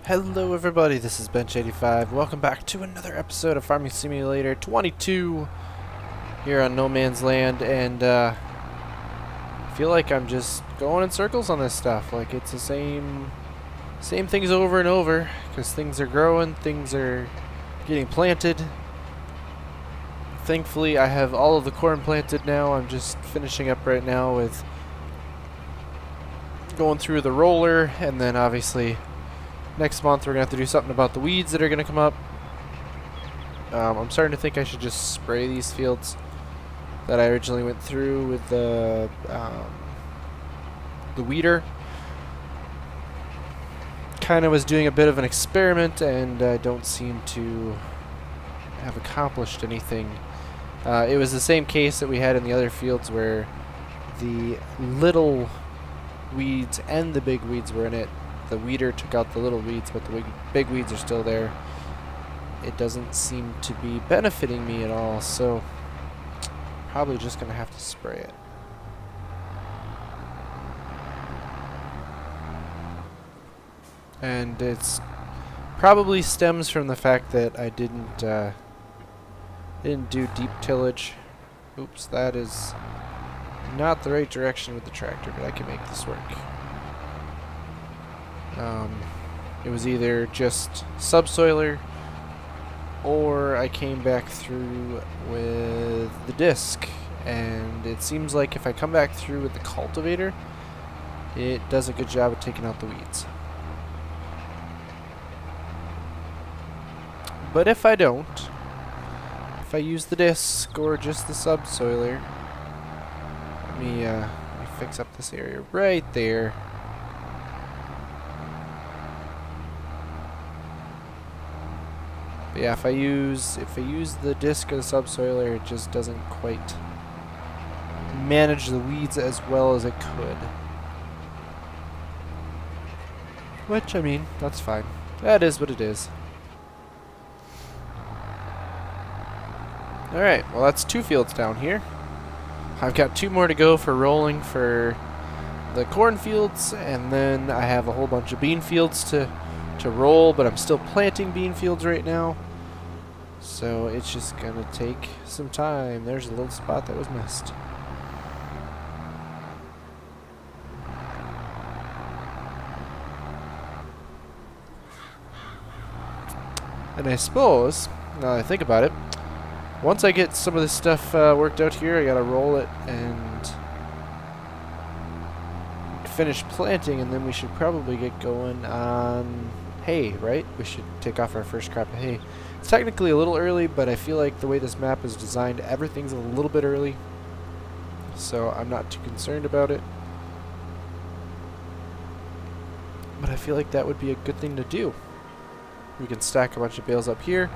Hello everybody, this is Bench85. Welcome back to another episode of Farming Simulator 22 here on No Man's Land, and I feel like I'm just going in circles on this stuff. Like it's the same things over and over, because things are growing, things are getting planted. Thankfully I have all of the corn planted now. I'm just finishing up right now with going through the roller, and then obviously next month we're going to have to do something about the weeds that are going to come up. I'm starting to think I should just spray these fields that I originally went through with the weeder. Kind of was doing a bit of an experiment, and I don't seem to have accomplished anything. It was the same case that we had in the other fields where the little weeds and the big weeds were in it. The weeder took out the little weeds, but the big weeds are still there. It doesn't seem to be benefiting me at all, so probably just gonna have to spray it. And it's probably stems from the fact that I didn't do deep tillage. Oops, that is not the right direction with the tractor, but I can make this work. It was either just subsoiler, or I came back through with the disc, and it seems like if I come back through with the cultivator, it does a good job of taking out the weeds. But if I don't, if I use the disc or just the subsoiler, let me fix up this area right there. But yeah, if I use the disc or the subsoiler, it just doesn't quite manage the weeds as well as it could. Which, I mean, that's fine. That is what it is. Alright, well that's 2 fields down here. I've got 2 more to go for rolling for the cornfields, and then I have a whole bunch of bean fields to roll, but I'm still planting bean fields right now, so it's just gonna take some time. There's a little spot that was missed. And I suppose, now that I think about it, once I get some of this stuff worked out here, I gotta roll it and finish planting, and then we should probably get going on hay, right? We should take off our first crop of hay. It's technically a little early, but I feel like the way this map is designed, everything's a little bit early, so I'm not too concerned about it. But I feel like that would be a good thing to do. We can stack a bunch of bales up here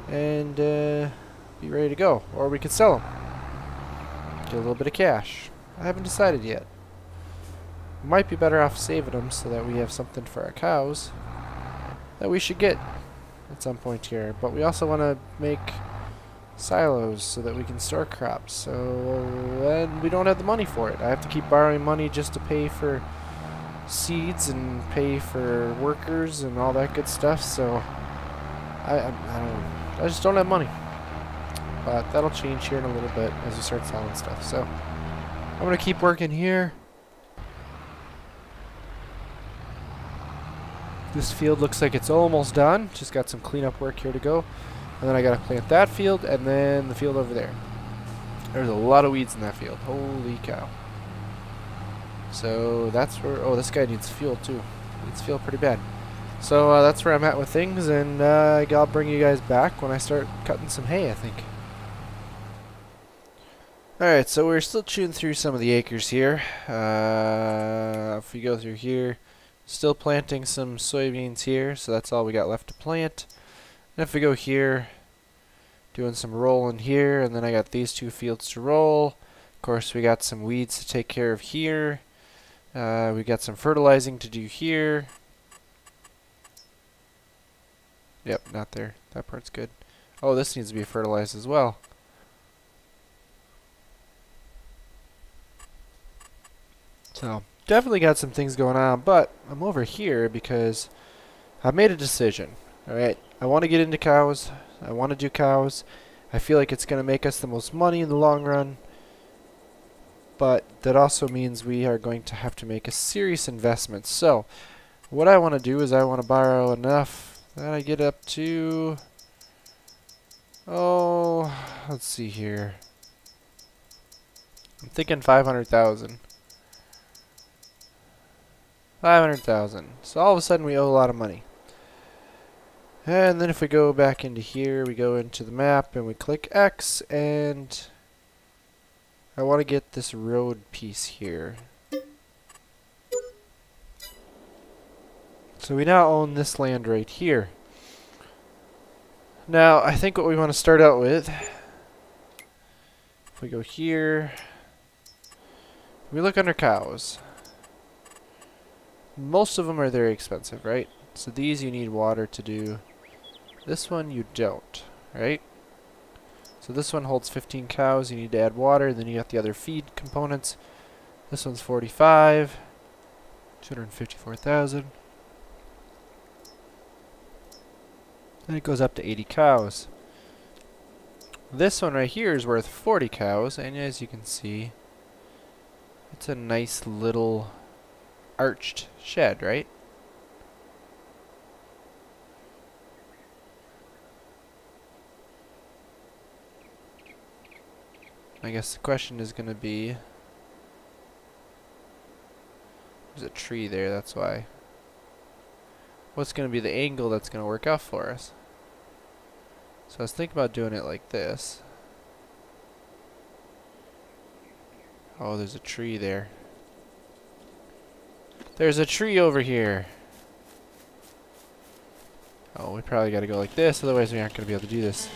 and be ready to go, or we could sell them, get a little bit of cash. I haven't decided yet. Might be better off saving them so that we have something for our cows that we should get at some point here. But we also want to make silos so that we can store crops. So and we don't have the money for it. I have to keep borrowing money just to pay for seeds and pay for workers and all that good stuff. So I just don't have money. But that'll change here in a little bit as we start selling stuff. So I'm gonna keep working here. This field looks like it's almost done. Just got some cleanup work here to go. And then I gotta plant that field and then the field over there. There's a lot of weeds in that field. Holy cow. So that's where, oh, this guy needs fuel too. Needs fuel pretty bad. So that's where I'm at with things, and I'll bring you guys back when I start cutting some hay, I think. Alright, so we're still chewing through some of the acres here. If we go through here, still planting some soybeans here, so that's all we got left to plant. And if we go here, doing some rolling here, and then I got these 2 fields to roll. Of course, we got some weeds to take care of here. We got some fertilizing to do here. Yep, not there. That part's good. Oh, this needs to be fertilized as well. So, definitely got some things going on, but I'm over here because I've made a decision. Alright, I want to get into cows. I want to do cows. I feel like it's going to make us the most money in the long run. But that also means we are going to have to make a serious investment. So, what I want to do is I want to borrow enough that I get up to... Oh, let's see here. I'm thinking 500,000. 500,000. So all of a sudden we owe a lot of money. And then if we go back into here, we go into the map and we click X, and I want to get this road piece here. So we now own this land right here. Now, I think what we want to start out with, if we go here, we look under cows. Most of them are very expensive, right? So these you need water to do. This one you don't, right? So this one holds 15 cows, you need to add water, then you got the other feed components. This one's 45, 254,000. Then it goes up to 80 cows. This one right here is worth 40 cows, and as you can see, it's a nice little arched shed, right? I guess the question is going to be, there's a tree there, that's why. What's going to be the angle that's going to work out for us? So I was thinking about doing it like this. Oh, there's a tree there. There's a tree over here. Oh, we probably got to go like this, otherwise we aren't going to be able to do this.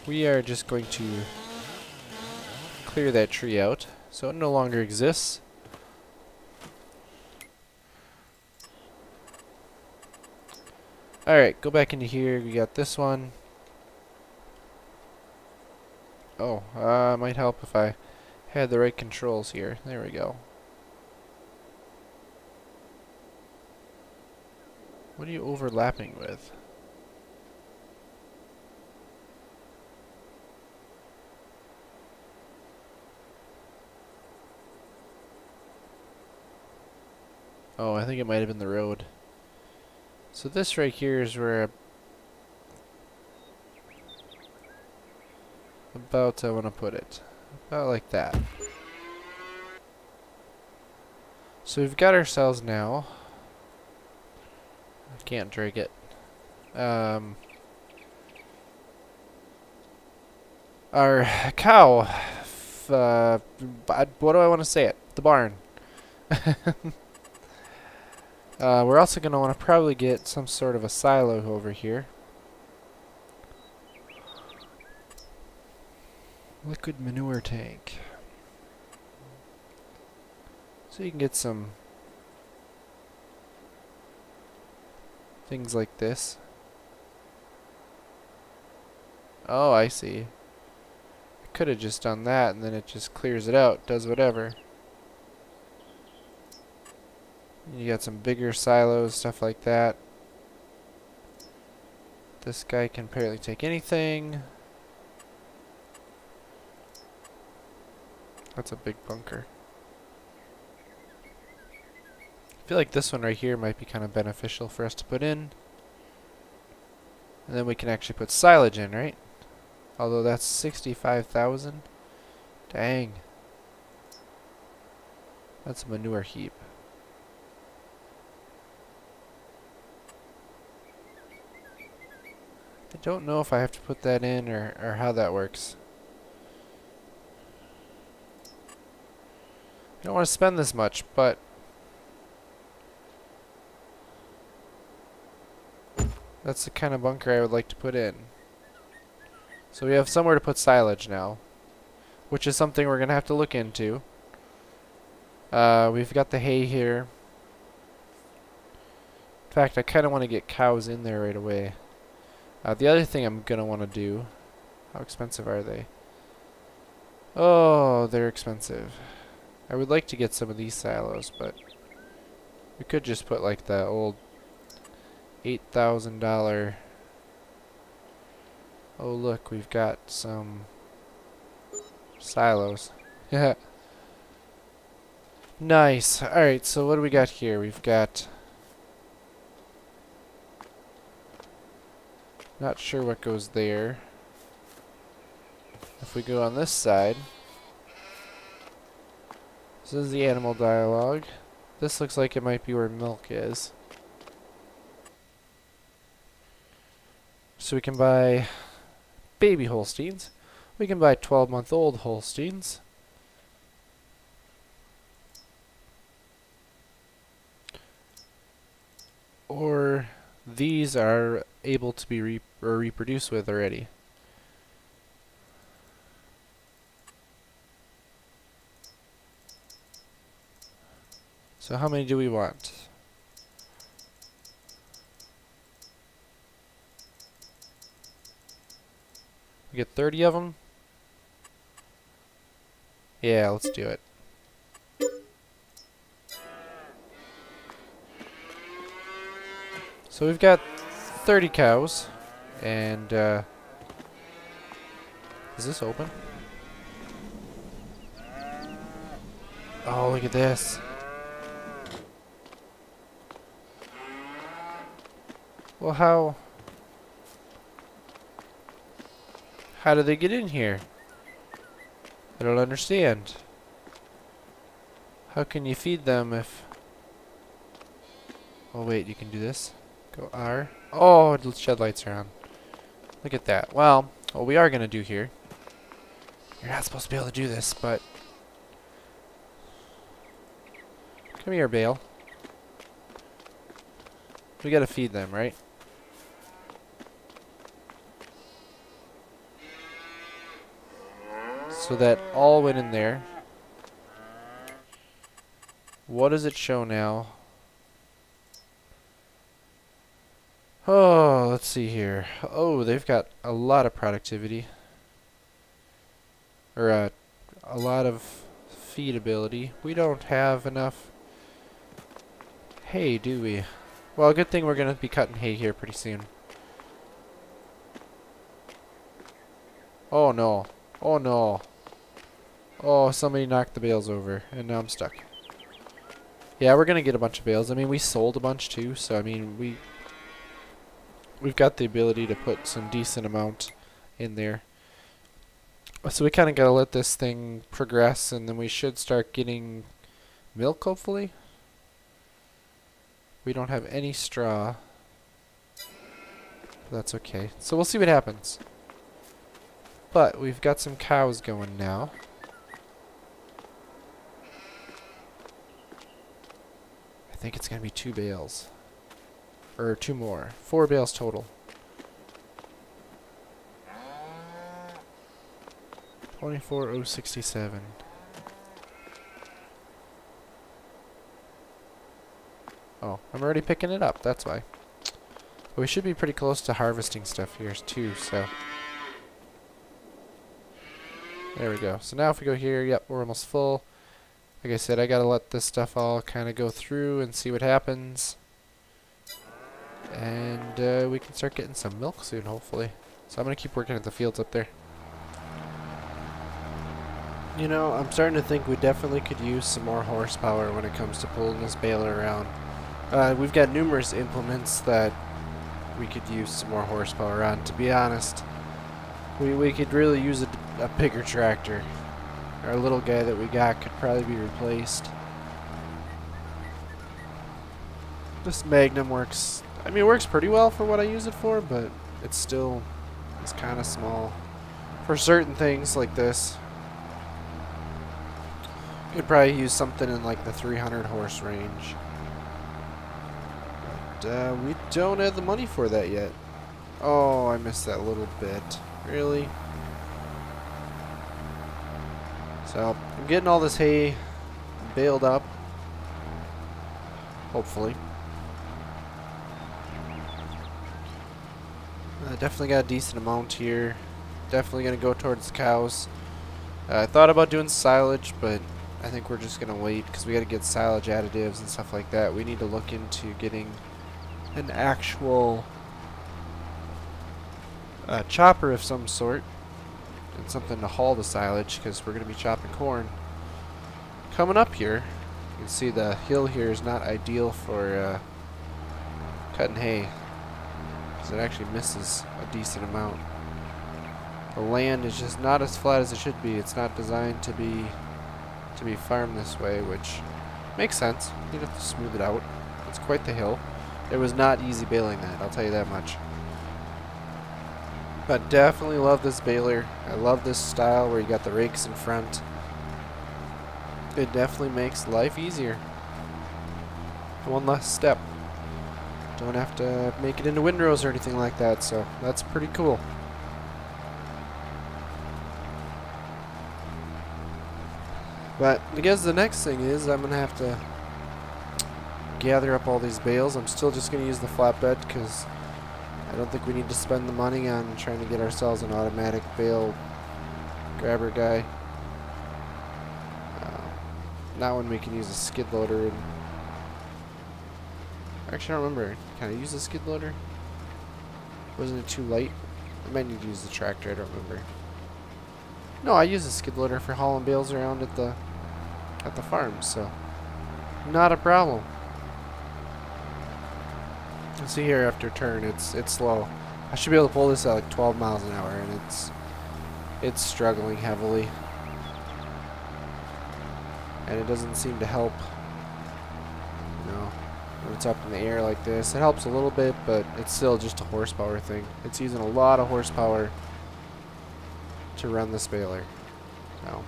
We are just going to clear that tree out so it no longer exists. Alright, go back into here. We got this one. Oh, it might help if I had the right controls here. There we go. What are you overlapping with? Oh, I think it might have been the road. So this right here is where about I want to put it. About like that. So we've got ourselves now. I can't drag it. Our cow. What do I want to say it? The barn. We're also going to want to probably get some sort of a silo over here. Liquid manure tank. So you can get some things like this. Oh, I see. I could have just done that and then it just clears it out, does whatever. You got some bigger silos, stuff like that. This guy can apparently take anything. That's a big bunker. I feel like this one right here might be kind of beneficial for us to put in. And then we can actually put silage in, right? Although that's 65,000. Dang. That's a manure heap. I don't know if I have to put that in or how that works. I don't want to spend this much, but that's the kind of bunker I would like to put in. So we have somewhere to put silage now, which is something we're going to have to look into. We've got the hay here. In fact, I kind of want to get cows in there right away. The other thing I'm going to want to do, how expensive are they? Oh, they're expensive. I would like to get some of these silos, but We could just put like the old $8,000. Oh look, we've got some silos. Yeah. Nice. Alright, so what do we got here? We've got... Not sure what goes there. If we go on this side... This is the animal dialogue. This looks like it might be where milk is. So we can buy baby Holsteins. We can buy 12-month-old Holsteins. Or these are able to be reproduced with already. So how many do we want? We get 30 of them? Yeah, let's do it. So we've got 30 cows, and is this open? Oh, look at this. Well, how do they get in here? I don't understand. How can you feed them if... Oh wait, you can do this. Go R. Oh, the shed lights are on. Look at that. Well, what we are going to do here... You're not supposed to be able to do this, but... Come here, Bale. We got to feed them, right? So that all went in there. What does it show now? Oh, let's see here. Oh, they've got a lot of productivity. Or a lot of feedability. We don't have enough hay, do we? Well, good thing we're going to be cutting hay here pretty soon. Oh no. Oh no. Oh, somebody knocked the bales over, and now I'm stuck. Yeah, we're gonna get a bunch of bales. I mean, we sold a bunch too, so I mean, we've got the ability to put some decent amount in there. So we kind of gotta let this thing progress, and then we should start getting milk, hopefully. We don't have any straw. But that's okay. So we'll see what happens. But we've got some cows going now. I think it's going to be 2 bales. Or 2 more. 4 bales total. 24,067. Oh, I'm already picking it up. That's why. But we should be pretty close to harvesting stuff here too, so... There we go. So now if we go here, yep, we're almost full. Like I said, I gotta let this stuff all kind of go through and see what happens. And we can start getting some milk soon, hopefully. So I'm gonna keep working at the fields up there. You know, I'm starting to think we definitely could use some more horsepower when it comes to pulling this baler around. We've got numerous implements that we could use some more horsepower on, to be honest. We could really use a bigger tractor. Our little guy that we got could probably be replaced. This Magnum works, I mean, it works pretty well for what I use it for, but it's kind of small for certain things like this. Could probably use something in like the 300 horse range. But we don't have the money for that yet. Oh, I missed that little bit. Really? So, I'm getting all this hay baled up. Hopefully. Definitely got a decent amount here. Definitely going to go towards the cows. I thought about doing silage, but I think we're just going to wait because we got to get silage additives and stuff like that. We need to look into getting an actual chopper of some sort and something to haul the silage because we're going to be chopping corn. Coming up here, you can see the hill here is not ideal for cutting hay because it actually misses a decent amount. The land is just not as flat as it should be. It's not designed to be farmed this way, which makes sense. You have to smooth it out. It's quite the hill. It was not easy baling that, I'll tell you that much. But definitely love this baler. I love this style where you got the rakes in front. It definitely makes life easier. One less step. Don't have to make it into windrows or anything like that, so that's pretty cool. But I guess the next thing is I'm going to have to gather up all these bales. I'm still just going to use the flatbed because I don't think we need to spend the money on trying to get ourselves an automatic bale grabber guy. Not when we can use a skid loader. And actually, I don't remember. Can I use a skid loader? Wasn't it too light? I might need to use the tractor. I don't remember. No, I use a skid loader for hauling bales around at the farm, so not a problem. You see here after turn, it's slow. I should be able to pull this at like 12 miles an hour, and it's struggling heavily. And it doesn't seem to help, you know, when it's up in the air like this. It helps a little bit, but it's still just a horsepower thing. It's using a lot of horsepower to run this baler. So,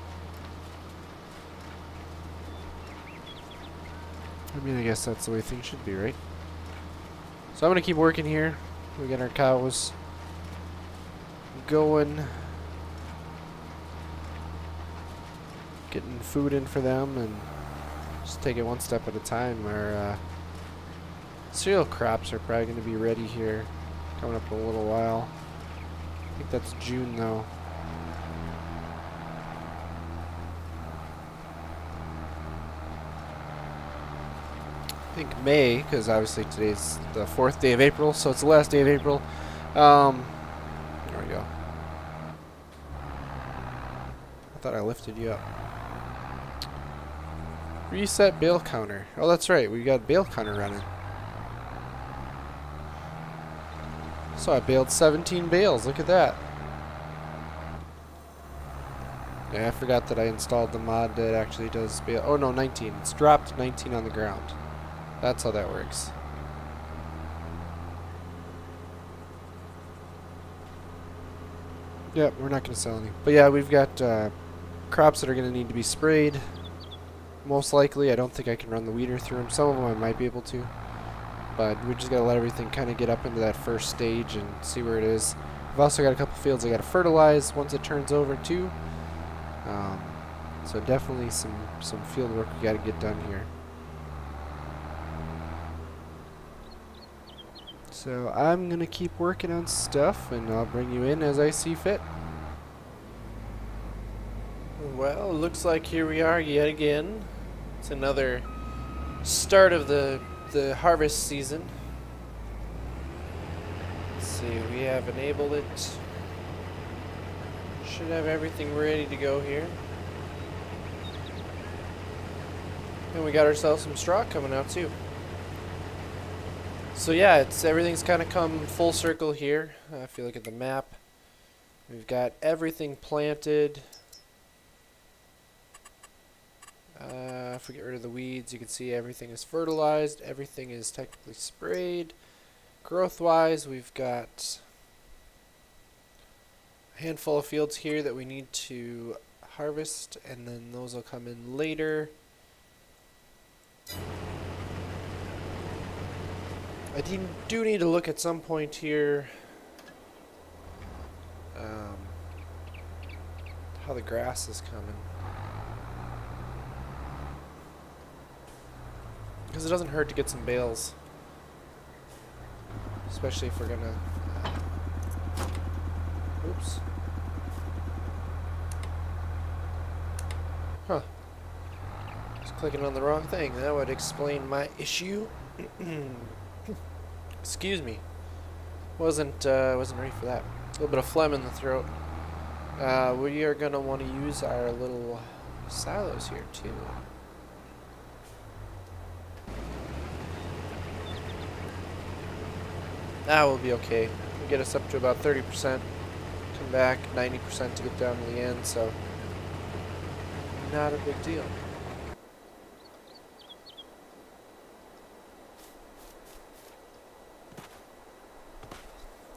I mean, I guess that's the way things should be, right? So I'm going to keep working here. We get our cows going. Getting food in for them and just take it one step at a time. Our cereal crops are probably going to be ready here coming up in a little while. I think that's June though. I think May, because obviously today's the 4th day of April, so it's the last day of April. There we go. I thought I lifted you up. Reset bale counter. Oh, that's right. We got bale counter running. So I baled 17 bales. Look at that. Yeah, I forgot that I installed the mod that actually does bale. Oh, no, 19. It's dropped 19 on the ground. That's how that works. Yep, we're not going to sell any. But yeah, we've got crops that are going to need to be sprayed. Most likely, I don't think I can run the weeder through them. Some of them I might be able to. But we just got to let everything kind of get up into that first stage and see where it is. I've also got a couple fields I got to fertilize once it turns over too. So definitely some field work we got to get done here. So I'm going to keep working on stuff and I'll bring you in as I see fit. Well, looks like here we are yet again. It's another start of the harvest season. Let's see, we have enabled it. Should have everything ready to go here. And we got ourselves some straw coming out too. So yeah, everything's kind of come full circle here. If you look at the map, we've got everything planted. If we get rid of the weeds, you can see everything is fertilized, everything is technically sprayed. Growth-wise, we've got a handful of fields here that we need to harvest, and then those will come in later. I do need to look at some point here how the grass is coming. Because it doesn't hurt to get some bales. Especially if we're gonna... oops. Huh. Clicking on the wrong thing. That would explain my issue. Excuse me. Wasn't ready for that. A little bit of phlegm in the throat. We are gonna want to use our little silos here too. That will be okay. We'll get us up to about 30%. Come back 90% to get down to the end. So not a big deal.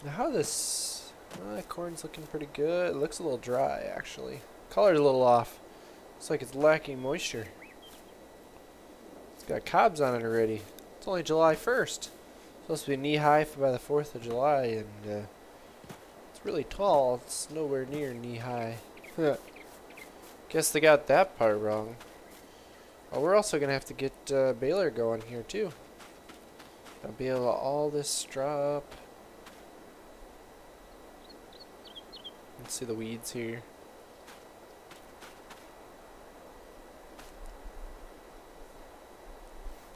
Now how this corn's looking pretty good. It looks a little dry actually. Color's a little off. Looks like it's lacking moisture. It's got cobs on it already. It's only July 1st. Supposed to be knee high by the 4th of July, and it's really tall. It's nowhere near knee high. Guess they got that part wrong. Oh, we're also gonna have to get baler going here too. Gotta bale all this straw up. Let's see the weeds here.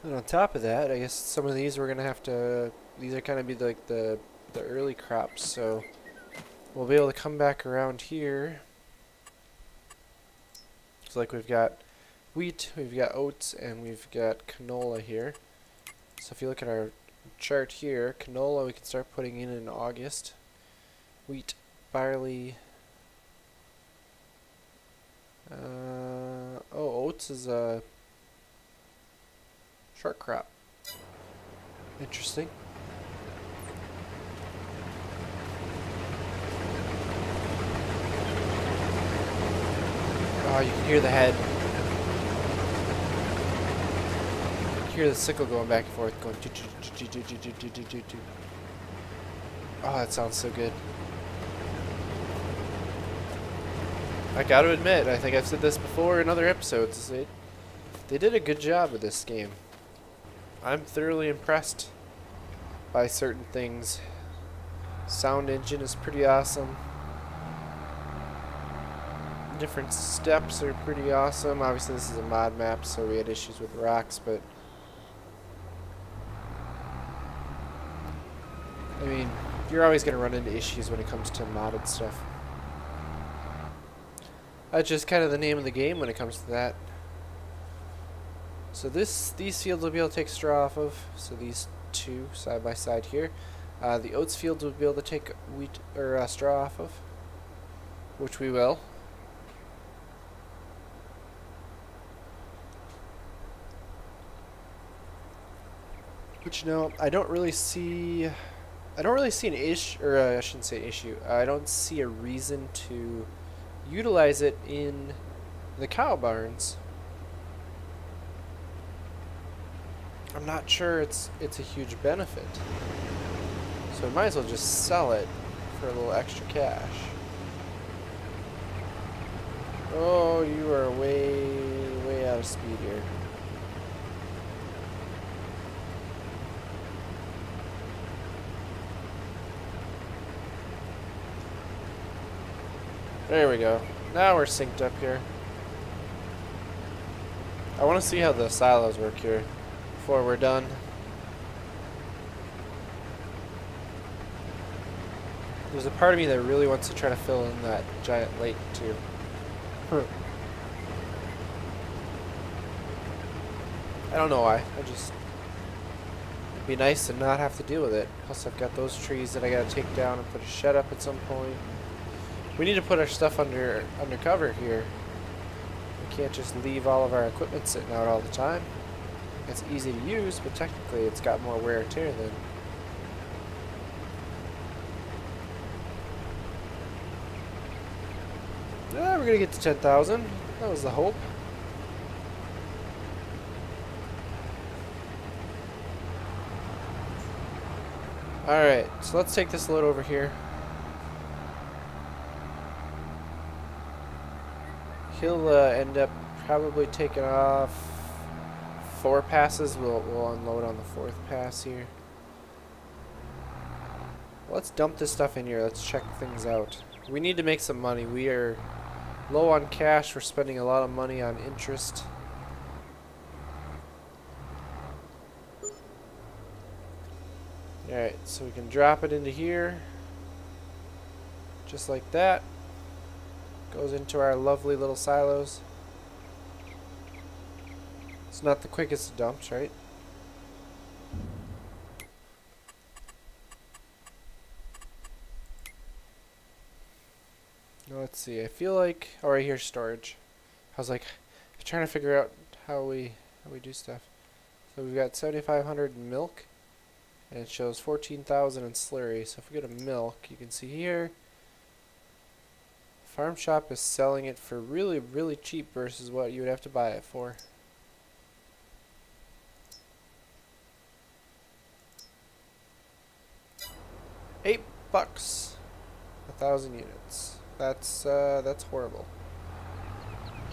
And on top of that, I guess some of these we're gonna have to. These are kind of be like the early crops, so we'll be able to come back around here. It's like we've got wheat, we've got oats, and we've got canola here. So if you look at our chart here, canola we can start putting in August. Wheat, barley. Oats is a short crop. Interesting. Oh, you can hear the head. You can hear the sickle going back and forth, going. Oh, that sounds so good. I gotta admit, I think I've said this before in other episodes. They did a good job with this game. I'm thoroughly impressed by certain things. Sound engine is pretty awesome. Different steps are pretty awesome. Obviously this is a mod map, so we had issues with rocks, but I mean, you're always going to run into issues when it comes to modded stuff. That's just kind of the name of the game when it comes to that. So these fields will be able to take straw off of. So these two side by side here. The oats fields will be able to take wheat or straw off of, which we will. Which no, I don't really see an issue, or I shouldn't say issue. I don't see a reason to utilize it in the cow barns. I'm not sure it's a huge benefit. So I might as well just sell it for a little extra cash. Oh, you are way out of speed here. There we go. Now we're synced up here. I want to see how the silos work here before we're done. There's a part of me that really wants to try to fill in that giant lake too. I don't know why. It'd be nice to not have to deal with it. Plus I've got those trees that I gotta take down and put a shed up at some point. We need to put our stuff under cover here. We can't just leave all of our equipment sitting out all the time. It's easy to use, but technically it's got more wear and tear than. We're gonna get to 10,000. That was the hope. Alright, so let's take this load over here. He'll end up probably taking off 4 passes. We'll unload on the 4th pass here. Let's dump this stuff in here. Let's check things out. We need to make some money. We are low on cash. We're spending a lot of money on interest. Alright, so we can drop it into here. Just like that. Goes into our lovely little silos. It's not the quickest of dumps, right? Now let's see. I feel like, oh, right here's storage. I was like trying to figure out how we do stuff. So we've got 7,500 in milk, and it shows 14,000 in slurry. So if we go to milk, you can see here, Farm Shop is selling it for really, really cheap versus what you would have to buy it for. $8, 1,000 units. That's horrible.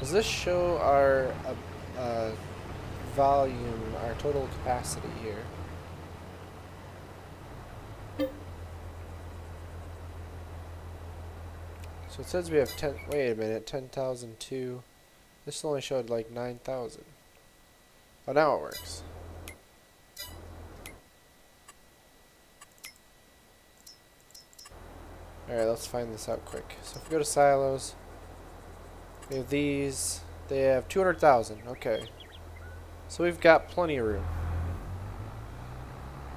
Does this show our volume, our total capacity here? So it says we have 10. Wait a minute, 10,002. This only showed like 9,000. Oh, now it works. Alright, let's find this out quick. So if we go to silos, we have these. They have 200,000. Okay. So we've got plenty of room.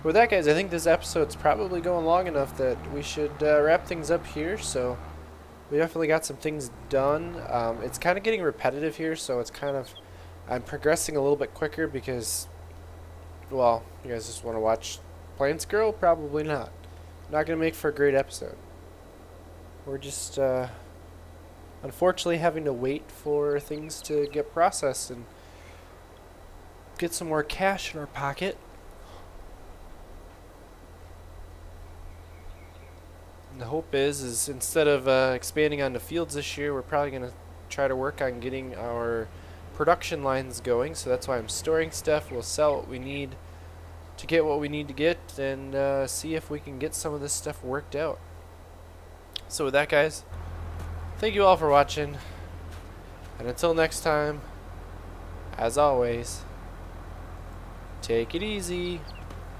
With that, guys, I think this episode's probably going long enough that we should wrap things up here. So we definitely got some things done. It's kind of getting repetitive here, so it's kind of... I'm progressing a little bit quicker because, well, you guys just want to watch Plants Grow? Probably not. Not going to make for a great episode. We're just, unfortunately, having to wait for things to get processed and get some more cash in our pocket. And the hope is instead of expanding onto fields this year, we're probably going to try to work on getting our production lines going. So that's why I'm storing stuff. We'll sell what we need to get what we need to get, and see if we can get some of this stuff worked out. So with that, guys, thank you all for watching, and until next time, as always, take it easy.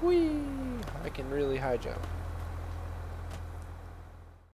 Whee! I can really high jump.